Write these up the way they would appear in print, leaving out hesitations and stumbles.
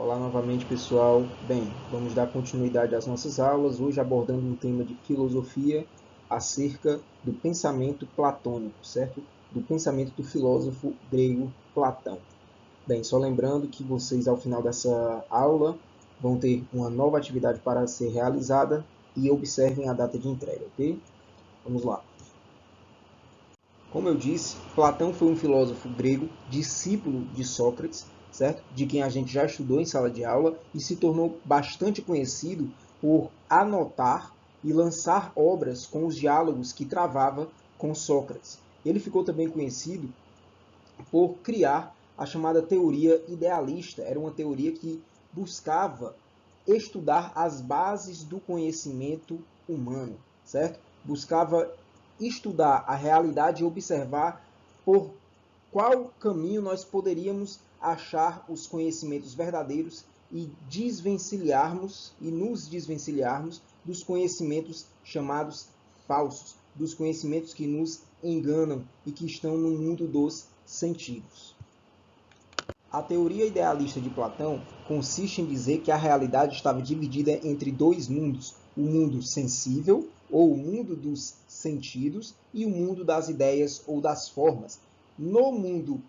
Olá novamente, pessoal. Bem, vamos dar continuidade às nossas aulas, hoje abordando um tema de filosofia acerca do pensamento platônico, certo? Do pensamento do filósofo grego Platão. Bem, só lembrando que vocês, ao final dessa aula, vão ter uma nova atividade para ser realizada e observem a data de entrega, ok? Vamos lá. Como eu disse, Platão foi um filósofo grego, discípulo de Sócrates, certo? De quem a gente já estudou em sala de aula e se tornou bastante conhecido por anotar e lançar obras com os diálogos que travava com Sócrates. Ele ficou também conhecido por criar a chamada teoria idealista. Era uma teoria que buscava estudar as bases do conhecimento humano, certo? Buscava estudar a realidade e observar por qual caminho nós poderíamos achar os conhecimentos verdadeiros e nos desvencilharmos dos conhecimentos chamados falsos, dos conhecimentos que nos enganam e que estão no mundo dos sentidos. A teoria idealista de Platão consiste em dizer que a realidade estava dividida entre dois mundos, o mundo sensível, ou o mundo dos sentidos, e o mundo das ideias ou das formas. No mundo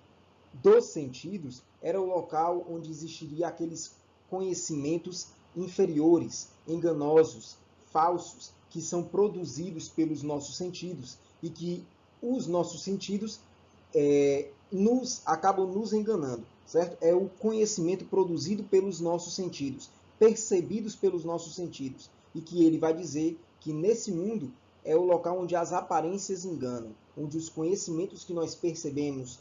dos sentidos, era o local onde existiria aqueles conhecimentos inferiores, enganosos, falsos, que são produzidos pelos nossos sentidos e que os nossos sentidos acabam nos enganando, certo? É o conhecimento produzido pelos nossos sentidos, percebidos pelos nossos sentidos, e que ele vai dizer que nesse mundo é o local onde as aparências enganam, onde os conhecimentos que nós percebemos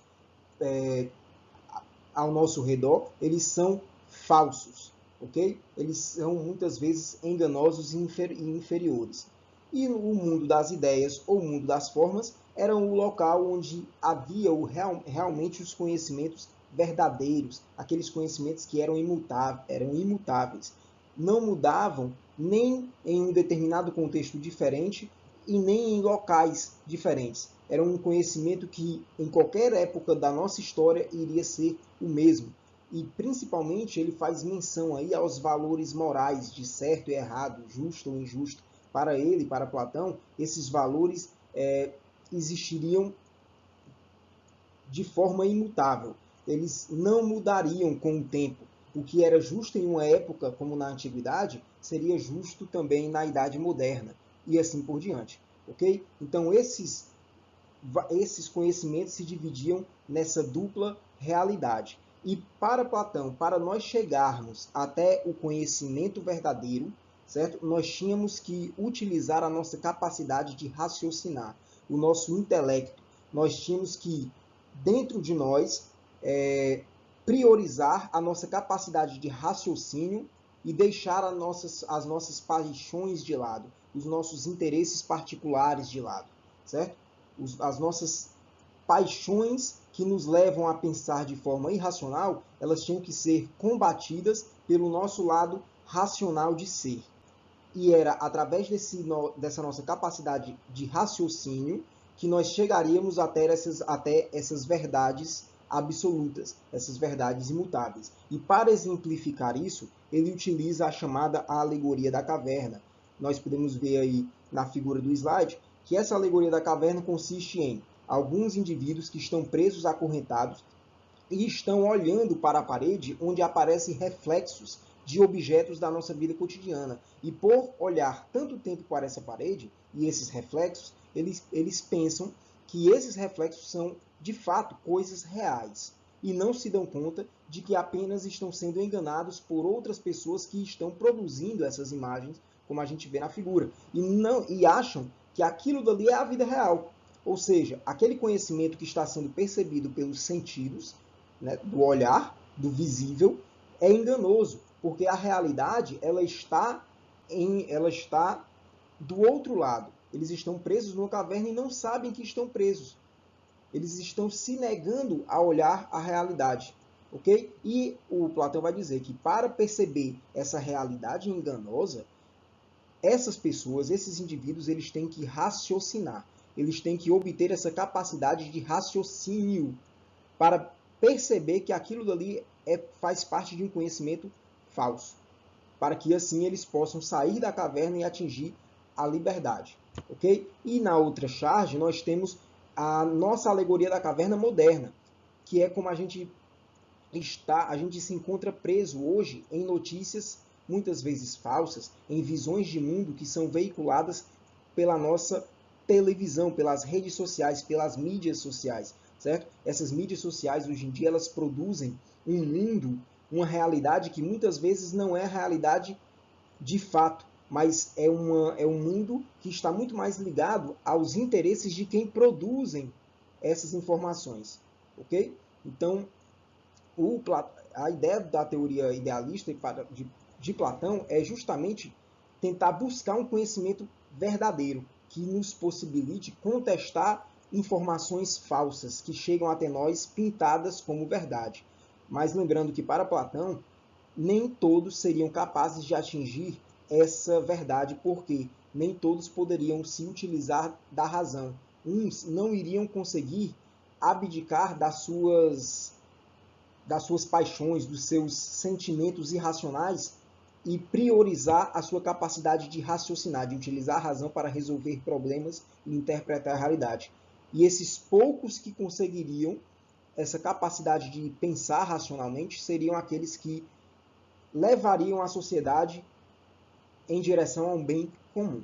ao nosso redor, eles são falsos, ok? Eles são muitas vezes enganosos e inferiores. E o mundo das ideias ou o mundo das formas era o local onde havia realmente os conhecimentos verdadeiros, aqueles conhecimentos que eram imutáveis, não mudavam nem em um determinado contexto diferente e nem em locais diferentes. Era um conhecimento que, em qualquer época da nossa história, iria ser o mesmo. E, principalmente, ele faz menção aí aos valores morais de certo e errado, justo ou injusto. Para ele, para Platão, esses valores existiriam de forma imutável. Eles não mudariam com o tempo. O que era justo em uma época, como na antiguidade, seria justo também na idade moderna, e assim por diante. Ok? Então, esses conhecimentos se dividiam nessa dupla realidade. E para Platão, para nós chegarmos até o conhecimento verdadeiro, certo? Nós tínhamos que utilizar a nossa capacidade de raciocinar, o nosso intelecto. Nós tínhamos que, dentro de nós, priorizar a nossa capacidade de raciocínio e deixar as nossas paixões de lado, os nossos interesses particulares de lado, certo? As nossas paixões que nos levam a pensar de forma irracional, elas tinham que ser combatidas pelo nosso lado racional de ser. E era através dessa nossa capacidade de raciocínio que nós chegaríamos até essas verdades absolutas, essas verdades imutáveis. E para exemplificar isso, ele utiliza a chamada alegoria da caverna. Nós podemos ver aí na figura do slide que essa alegoria da caverna consiste em alguns indivíduos que estão presos, acorrentados, e estão olhando para a parede onde aparecem reflexos de objetos da nossa vida cotidiana. E por olhar tanto tempo para essa parede e esses reflexos, eles pensam que esses reflexos são, de fato, coisas reais. E não se dão conta de que apenas estão sendo enganados por outras pessoas que estão produzindo essas imagens, como a gente vê na figura. E acham que aquilo dali é a vida real. Ou seja, aquele conhecimento que está sendo percebido pelos sentidos, né, do olhar, do visível, é enganoso, porque a realidade ela está do outro lado. Eles estão presos numa caverna e não sabem que estão presos. Eles estão se negando a olhar a realidade. Okay? E o Platão vai dizer que para perceber essa realidade enganosa, essas pessoas, esses indivíduos, eles têm que raciocinar. Eles têm que obter essa capacidade de raciocínio para perceber que aquilo dali faz parte de um conhecimento falso, para que assim eles possam sair da caverna e atingir a liberdade. Ok? E na outra charge nós temos a nossa alegoria da caverna moderna, que é como a gente se encontra preso hoje em notícias muitas vezes falsas, em visões de mundo que são veiculadas pela nossa televisão, pelas redes sociais, pelas mídias sociais, certo? Essas mídias sociais hoje em dia elas produzem um mundo, uma realidade que muitas vezes não é a realidade de fato, mas é um mundo que está muito mais ligado aos interesses de quem produzem essas informações, ok? Então, a ideia da teoria idealista de Platão é justamente tentar buscar um conhecimento verdadeiro que nos possibilite contestar informações falsas que chegam até nós pintadas como verdade. Mas lembrando que para Platão, nem todos seriam capazes de atingir essa verdade, porque nem todos poderiam se utilizar da razão. Uns não iriam conseguir abdicar das suas paixões, dos seus sentimentos irracionais e priorizar a sua capacidade de raciocinar, de utilizar a razão para resolver problemas e interpretar a realidade. E esses poucos que conseguiriam essa capacidade de pensar racionalmente seriam aqueles que levariam a sociedade em direção a um bem comum.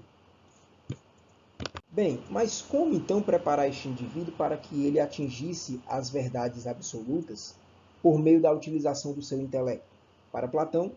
Bem, mas como então preparar este indivíduo para que ele atingisse as verdades absolutas por meio da utilização do seu intelecto? Para Platão,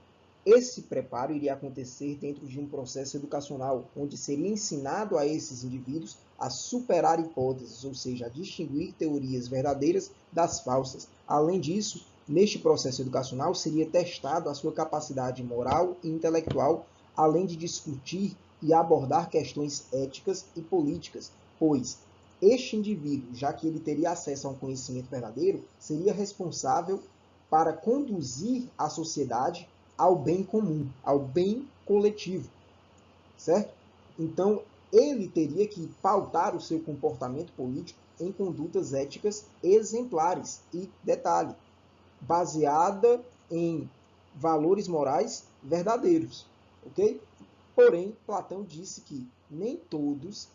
esse preparo iria acontecer dentro de um processo educacional, onde seria ensinado a esses indivíduos a superar hipóteses, ou seja, a distinguir teorias verdadeiras das falsas. Além disso, neste processo educacional seria testado a sua capacidade moral e intelectual, além de discutir e abordar questões éticas e políticas, pois este indivíduo, já que ele teria acesso a um conhecimento verdadeiro, seria responsável para conduzir a sociedade ao bem comum, ao bem coletivo, certo? Então, ele teria que pautar o seu comportamento político em condutas éticas exemplares e, detalhe, baseada em valores morais verdadeiros, ok? Porém, Platão disse que nem todos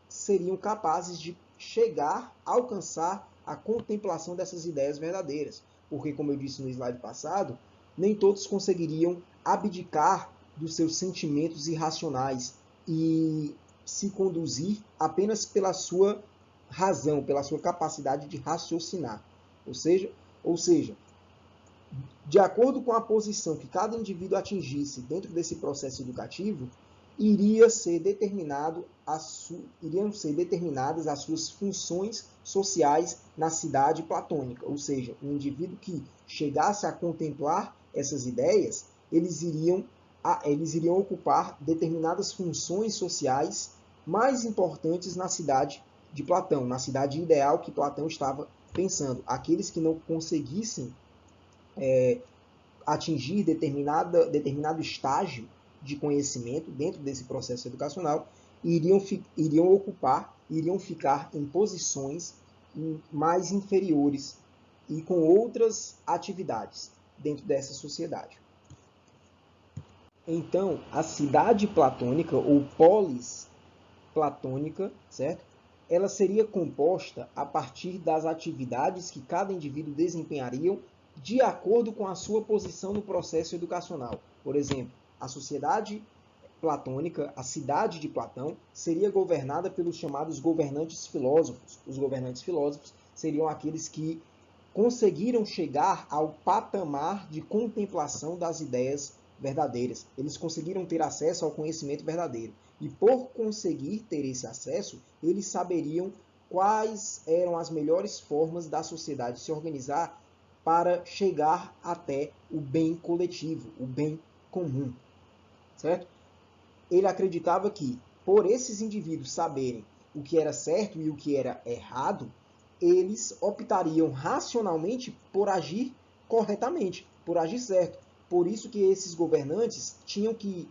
seriam capazes de chegar a alcançar a contemplação dessas ideias verdadeiras, porque, como eu disse no slide passado, nem todos conseguiriam abdicar dos seus sentimentos irracionais e se conduzir apenas pela sua razão, pela sua capacidade de raciocinar. Ou seja, de acordo com a posição que cada indivíduo atingisse dentro desse processo educativo, iriam ser determinadas as suas funções sociais na cidade platônica. Ou seja, um indivíduo que chegasse a contemplar essas ideias, eles iriam ocupar determinadas funções sociais mais importantes na cidade de Platão, na cidade ideal que Platão estava pensando. Aqueles que não conseguissem atingir determinado estágio de conhecimento dentro desse processo educacional, iriam ficar em posições mais inferiores e com outras atividades dentro dessa sociedade. Então, a cidade platônica ou polis platônica, certo? Ela seria composta a partir das atividades que cada indivíduo desempenharia de acordo com a sua posição no processo educacional. Por exemplo, a sociedade platônica, a cidade de Platão, seria governada pelos chamados governantes filósofos. Os governantes filósofos seriam aqueles que conseguiram chegar ao patamar de contemplação das ideias verdadeiras. Eles conseguiram ter acesso ao conhecimento verdadeiro. E por conseguir ter esse acesso, eles saberiam quais eram as melhores formas da sociedade se organizar para chegar até o bem coletivo, o bem comum, certo? Ele acreditava que, por esses indivíduos saberem o que era certo e o que era errado, eles optariam racionalmente por agir corretamente, por agir certo. Por isso que esses governantes tinham que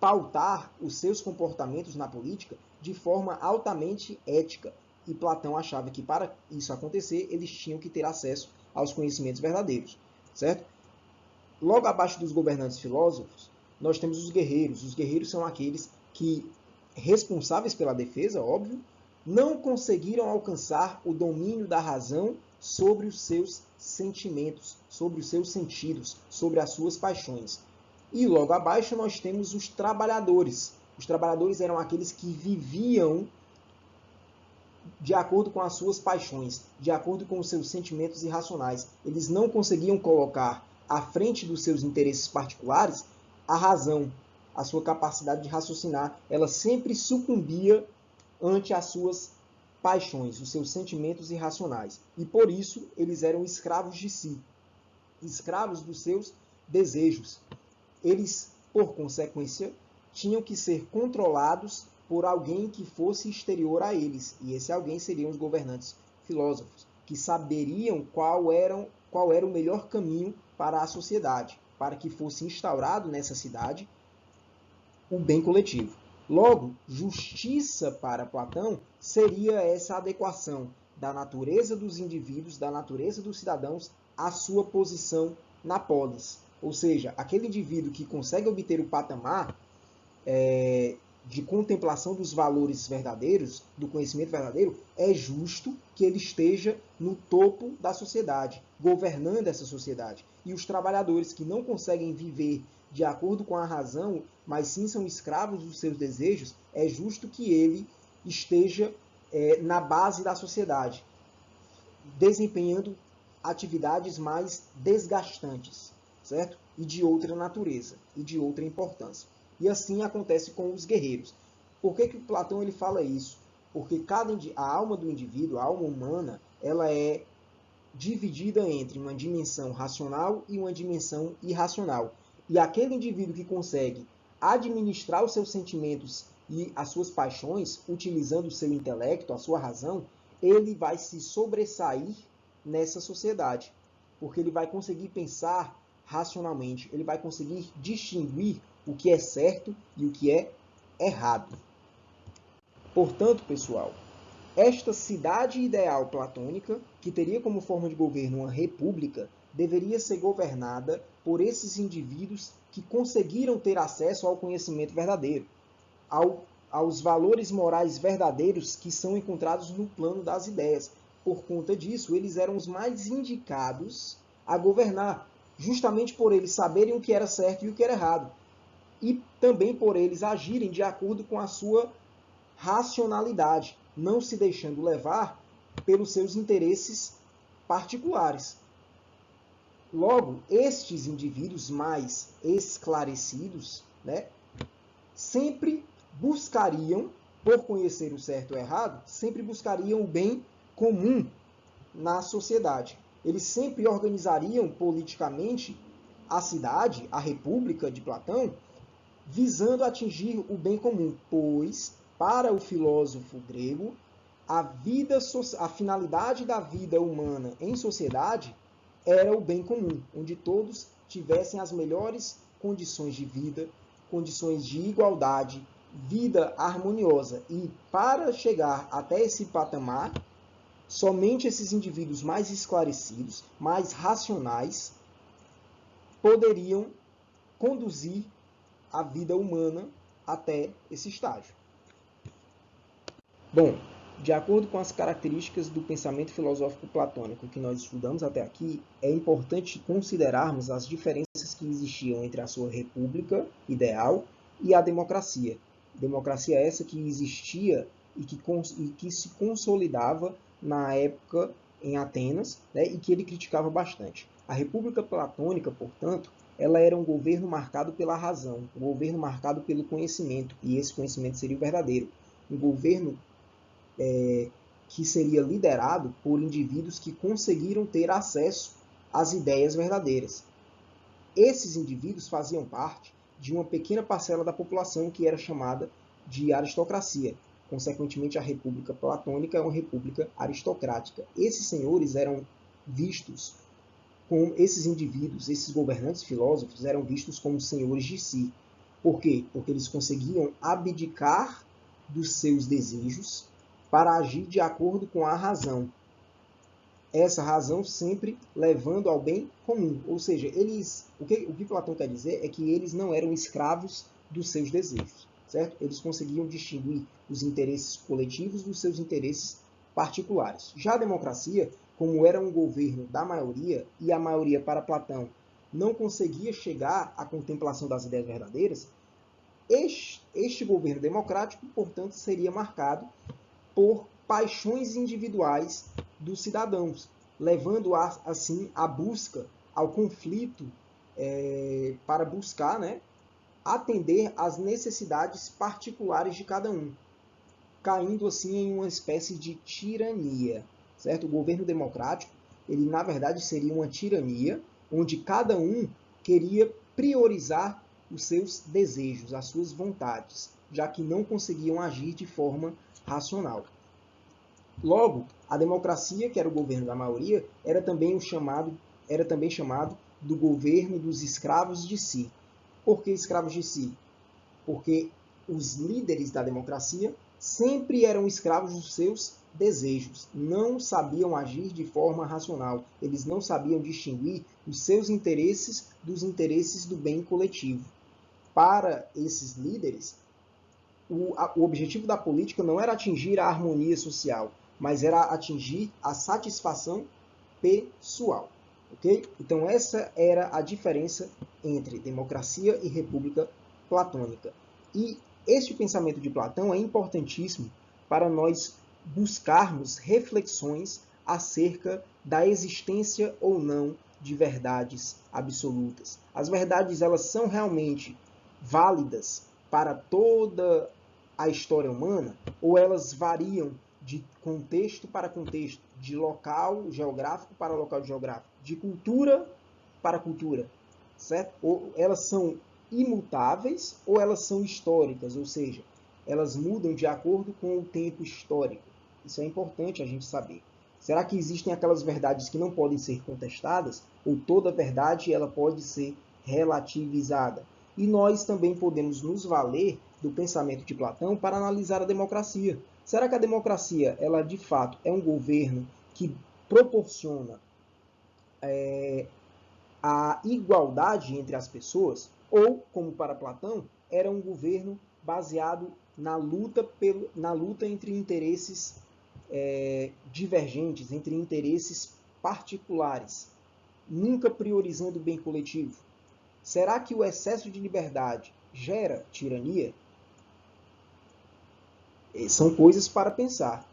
pautar os seus comportamentos na política de forma altamente ética. E Platão achava que para isso acontecer, eles tinham que ter acesso aos conhecimentos verdadeiros. certo? Logo abaixo dos governantes filósofos, nós temos os guerreiros. Os guerreiros são aqueles que, responsáveis pela defesa, óbvio, não conseguiram alcançar o domínio da razão sobre os seus sentimentos, sobre os seus sentidos, sobre as suas paixões. E logo abaixo nós temos os trabalhadores. Os trabalhadores eram aqueles que viviam de acordo com as suas paixões, de acordo com os seus sentimentos irracionais. Eles não conseguiam colocar à frente dos seus interesses particulares a razão, a sua capacidade de raciocinar. Ela sempre sucumbia ante as suas paixões, os seus sentimentos irracionais. E por isso eles eram escravos de si, escravos dos seus desejos. Eles, por consequência, tinham que ser controlados por alguém que fosse exterior a eles. E esse alguém seriam os governantes filósofos, que saberiam qual era o melhor caminho para a sociedade, para que fosse instaurado nessa cidade o bem coletivo. Logo, justiça para Platão seria essa adequação da natureza dos indivíduos, da natureza dos cidadãos, à sua posição na polis. Ou seja, aquele indivíduo que consegue obter o patamar de contemplação dos valores verdadeiros, do conhecimento verdadeiro, é justo que ele esteja no topo da sociedade, governando essa sociedade. E os trabalhadores que não conseguem viver de acordo com a razão, mas sim são escravos dos seus desejos, é justo que ele esteja na base da sociedade, desempenhando atividades mais desgastantes, certo? E de outra natureza, e de outra importância. E assim acontece com os guerreiros. Por que Platão ele fala isso? Porque a alma do indivíduo, a alma humana, ela é dividida entre uma dimensão racional e uma dimensão irracional. E aquele indivíduo que consegue administrar os seus sentimentos e as suas paixões, utilizando o seu intelecto, a sua razão, ele vai se sobressair nessa sociedade. Porque ele vai conseguir pensar racionalmente, ele vai conseguir distinguir o que é certo e o que é errado. Portanto, pessoal, esta cidade ideal platônica, que teria como forma de governo uma república, deveria ser governada por esses indivíduos que conseguiram ter acesso ao conhecimento verdadeiro, aos valores morais verdadeiros que são encontrados no plano das ideias. Por conta disso, eles eram os mais indicados a governar, justamente por eles saberem o que era certo e o que era errado. E também por eles agirem de acordo com a sua racionalidade, não se deixando levar pelos seus interesses particulares. Logo, estes indivíduos mais esclarecidos, sempre buscariam, por conhecer o certo e o errado, sempre buscariam o bem comum na sociedade. Eles sempre organizariam politicamente a cidade, a república de Platão, visando atingir o bem comum, pois, para o filósofo grego, a finalidade da vida humana em sociedade era o bem comum, onde todos tivessem as melhores condições de vida, condições de igualdade, vida harmoniosa. E para chegar até esse patamar, somente esses indivíduos mais esclarecidos, mais racionais, poderiam conduzir a vida humana até esse estágio. Bom, de acordo com as características do pensamento filosófico platônico que nós estudamos até aqui, é importante considerarmos as diferenças que existiam entre a sua república ideal e a democracia. Democracia essa que existia e que se consolidava na época em Atenas, e que ele criticava bastante. A república platônica, portanto, ela era um governo marcado pela razão, um governo marcado pelo conhecimento, e esse conhecimento seria o verdadeiro. Um governo que seria liderado por indivíduos que conseguiram ter acesso às ideias verdadeiras. Esses indivíduos faziam parte de uma pequena parcela da população que era chamada de aristocracia. Consequentemente, a república platônica é uma república aristocrática. Esses senhores eram vistos como esses indivíduos, esses governantes filósofos, eram vistos como senhores de si. Por quê? Porque eles conseguiam abdicar dos seus desejos para agir de acordo com a razão. essa razão sempre levando ao bem comum. Ou seja, o que Platão quer dizer é que eles não eram escravos dos seus desejos, certo? Eles conseguiam distinguir os interesses coletivos dos seus interesses particulares. Já a democracia, como era um governo da maioria, e a maioria para Platão não conseguia chegar à contemplação das ideias verdadeiras, este governo democrático, portanto, seria marcado por paixões individuais dos cidadãos, levando assim à busca, ao conflito, para buscar, né, atender às necessidades particulares de cada um, caindo assim em uma espécie de tirania, certo? O governo democrático, ele na verdade seria uma tirania, onde cada um queria priorizar os seus desejos, as suas vontades, já que não conseguiam agir de forma racional. Logo, a democracia, que era o governo da maioria, era também chamado do governo dos escravos de si. Por que escravos de si? Porque os líderes da democracia sempre eram escravos dos seus desejos, não sabiam agir de forma racional, eles não sabiam distinguir os seus interesses dos interesses do bem coletivo. Para esses líderes, o objetivo da política não era atingir a harmonia social, mas era atingir a satisfação pessoal. Okay? Então essa era a diferença entre democracia e república platônica. E este pensamento de Platão é importantíssimo para nós buscarmos reflexões acerca da existência ou não de verdades absolutas. As verdades, elas são realmente válidas para toda a história humana, ou elas variam de contexto para contexto, de local geográfico para local geográfico, de cultura para cultura, certo? Ou elas são imutáveis ou elas são históricas, ou seja, elas mudam de acordo com o tempo histórico. Isso é importante a gente saber. Será que existem aquelas verdades que não podem ser contestadas? Ou toda verdade ela pode ser relativizada? E nós também podemos nos valer do pensamento de Platão para analisar a democracia. Será que a democracia, ela de fato é um governo que proporciona a igualdade entre as pessoas? Ou, como para Platão, era um governo baseado na luta entre interesses divergentes, entre interesses particulares, nunca priorizando o bem coletivo? Será que o excesso de liberdade gera tirania? São coisas para pensar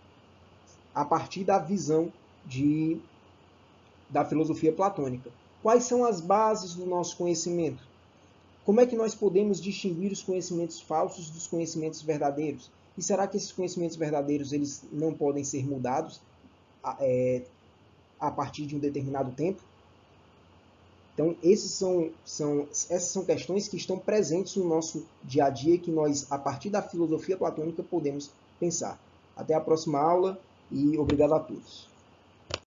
a partir da visão da filosofia platônica. Quais são as bases do nosso conhecimento? Como é que nós podemos distinguir os conhecimentos falsos dos conhecimentos verdadeiros? E será que esses conhecimentos verdadeiros eles não podem ser mudados a partir de um determinado tempo? Então, essas são questões que estão presentes no nosso dia a dia, que nós, a partir da filosofia platônica, podemos pensar. Até a próxima aula e obrigado a todos.